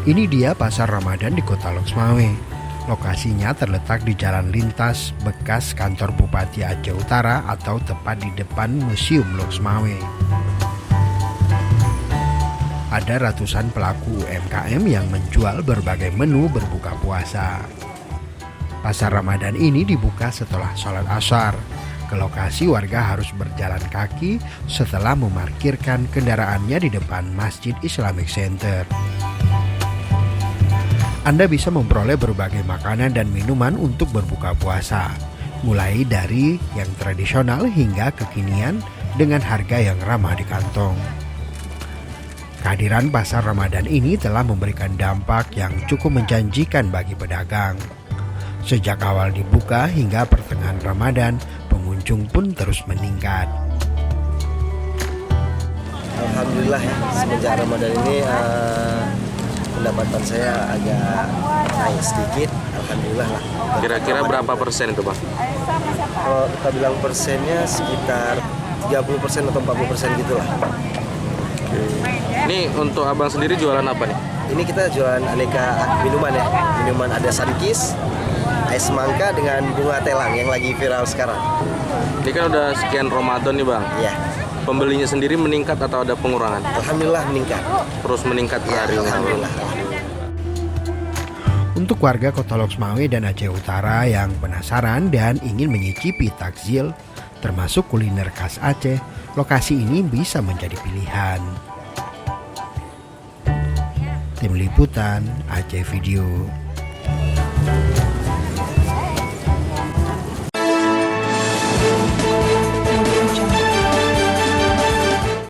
Ini dia Pasar Ramadan di Kota Loksmawe. Lokasinya terletak di jalan lintas bekas kantor Bupati Aceh Utara atau tepat di depan Museum Loksmawe. Ada ratusan pelaku UMKM yang menjual berbagai menu berbuka puasa. Pasar Ramadan ini dibuka setelah sholat asar. Ke lokasi warga harus berjalan kaki setelah memarkirkan kendaraannya di depan Masjid Islamic Center. Anda bisa memperoleh berbagai makanan dan minuman untuk berbuka puasa, mulai dari yang tradisional hingga kekinian dengan harga yang ramah di kantong. Kehadiran pasar Ramadan ini telah memberikan dampak yang cukup menjanjikan bagi pedagang. Sejak awal dibuka hingga pertengahan Ramadan, pengunjung pun terus meningkat. Alhamdulillah ya, semenjak Ramadan ini pendapatan saya agak naik sedikit, alhamdulillah lah. Kira-kira berapa persen itu Bang? Kalau kita bilang persennya sekitar 30% atau 40% gitulah. Ini untuk abang sendiri jualan apa nih? Ini kita jualan aneka minuman ya, minuman ada sunkist, es mangga dengan bunga telang yang lagi viral sekarang. Ini kan udah sekian Ramadan nih Bang. Iya. Pembelinya sendiri meningkat atau ada pengurangan? Alhamdulillah meningkat. Terus meningkat Ya, harinya. alhamdulillah. Untuk warga Kota Loksmawe dan Aceh Utara yang penasaran dan ingin menyicipi takjil, termasuk kuliner khas Aceh, lokasi ini bisa menjadi pilihan. Tim Liputan Aceh Video.